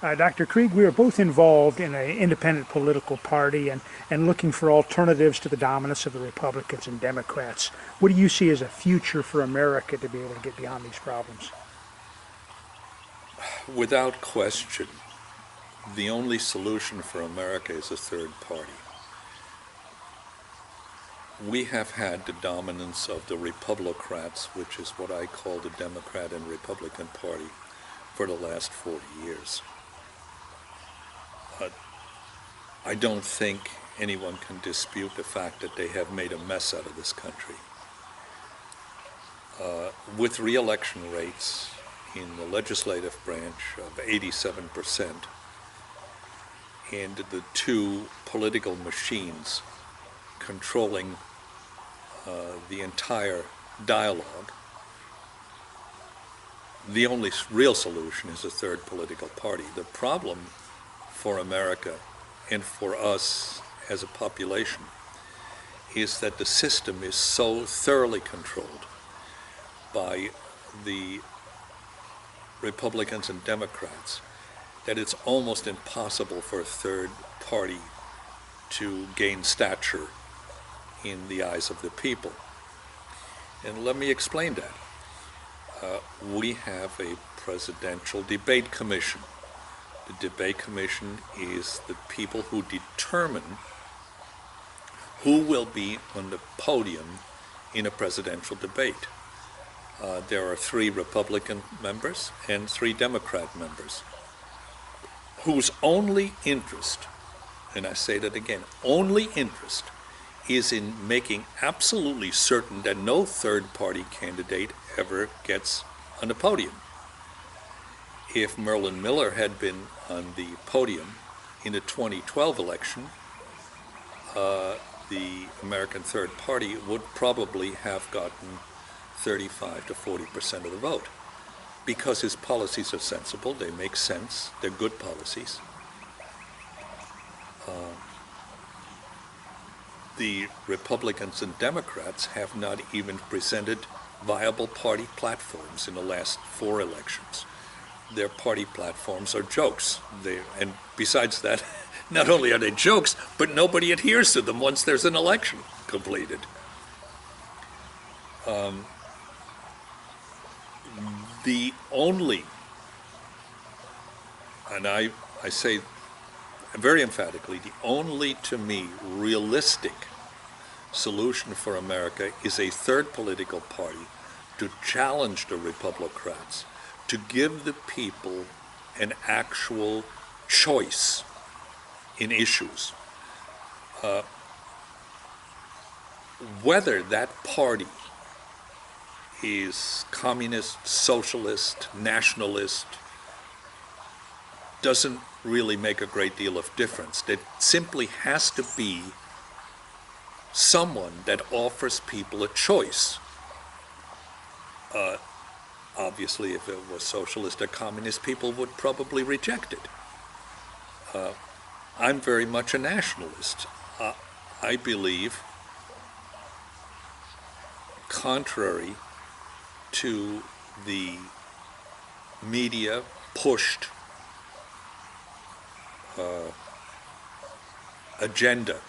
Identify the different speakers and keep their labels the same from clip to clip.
Speaker 1: Dr. Krieg, we are both involved in an independent political party and looking for alternatives to the dominance of the Republicans and Democrats. What do you see as a future for America to be able to get beyond these problems?
Speaker 2: Without question, the only solution for America is a third party. We have had the dominance of the Republicrats, which is what I call the Democrat and Republican Party, for the last 40 years. I don't think anyone can dispute the fact that they have made a mess out of this country. With re-election rates in the legislative branch of 87%, and the two political machines controlling the entire dialogue, the only real solution is a third political party. The problem for America and for us as a population is that the system is so thoroughly controlled by the Republicans and Democrats that it's almost impossible for a third party to gain stature in the eyes of the people. And let me explain that. We have a presidential debate commission. The debate commission is the people who determine who will be on the podium in a presidential debate. There are 3 Republican members and 3 Democrat members whose only interest, and I say that again, only interest is in making absolutely certain that no third-party candidate ever gets on the podium. If Merlin Miller had been on the podium in the 2012 election, the American Third Party would probably have gotten 35 to 40% of the vote, because his policies are sensible, they make sense, they're good policies. The Republicans and Democrats have not even presented viable party platforms in the last 4 elections. Their party platforms are jokes. And besides that, not only are they jokes, but nobody adheres to them once there's an election completed. The only, and I say very emphatically, the only, to me, realistic solution for America is a third political party to challenge the Republicrats, to give the people an actual choice in issues. Whether that party is communist, socialist, nationalist, doesn't really make a great deal of difference. There simply has to be someone that offers people a choice. Obviously, if it was socialist or communist, people would probably reject it. I'm very much a nationalist. I believe, contrary to the media pushed agenda,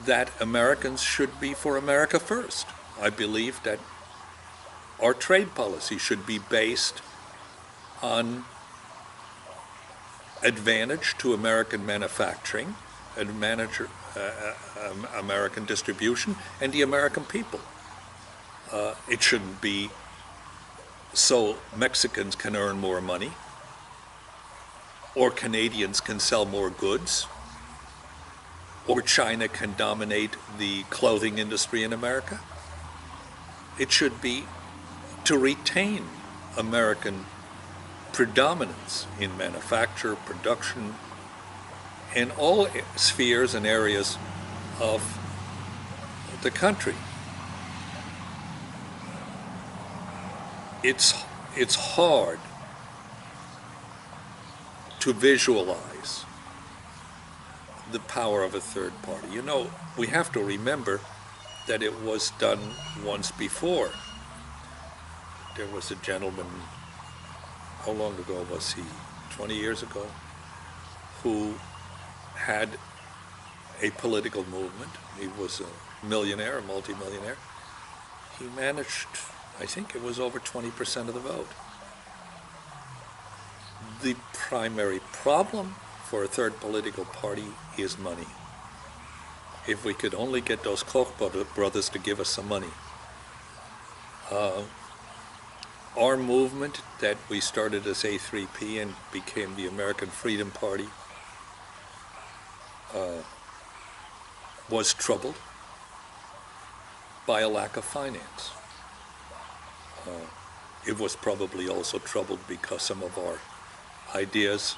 Speaker 2: that Americans should be for America first. I believe that our trade policy should be based on advantage to American manufacturing, American distribution, and the American people. It shouldn't be so Mexicans can earn more money, or Canadians can sell more goods, or China can dominate the clothing industry in America. It should be to retain American predominance in manufacture, production, and all spheres and areas of the country. It's hard to visualize the power of a third party. You know, we have to remember that it was done once before. There was a gentleman how long ago was he? 20 years ago, who had a political movement. He was a millionaire, a multimillionaire. He managed, I think it was over 20% of the vote. The primary problem for a third political party is money. If we could only get those Koch brothers to give us some money. Our movement that we started as A3P and became the American Freedom Party was troubled by a lack of finance. It was probably also troubled because some of our ideas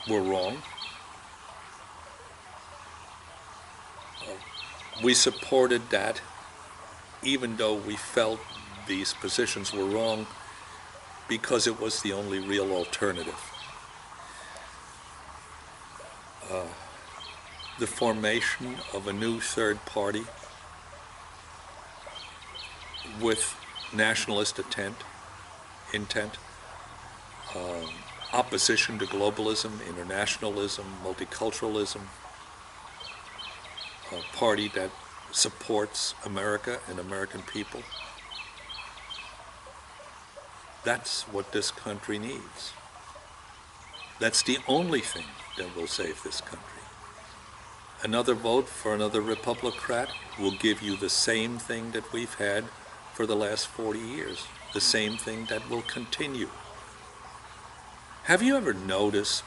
Speaker 2: were wrong. We supported that even though we felt these positions were wrong because it was the only real alternative. The formation of a new third party with nationalist intent, opposition to globalism, internationalism, multiculturalism, a party that supports America and American people. That's what this country needs. That's the only thing that will save this country. Another vote for another Republican will give you the same thing that we've had for the last 40 years, the same thing that will continue. Have you ever noticed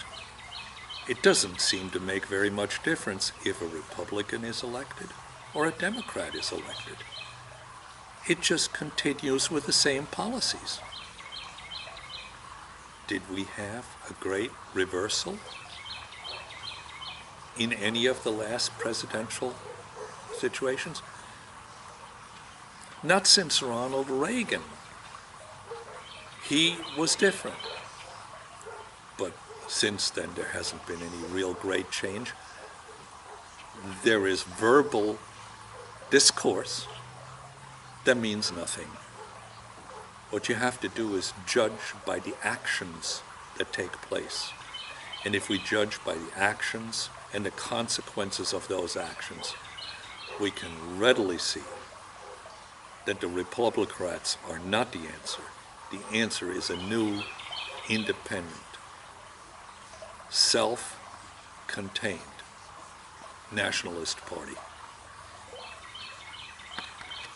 Speaker 2: it doesn't seem to make very much difference if a Republican is elected or a Democrat is elected? It just continues with the same policies. Did we have a great reversal in any of the last presidential situations? Not since Ronald Reagan. He was different. But since then, there hasn't been any real great change. There is verbal discourse that means nothing. What you have to do is judge by the actions that take place. And if we judge by the actions and the consequences of those actions, we can readily see that the Republicans are not the answer. The answer is a new, independent, self-contained nationalist party.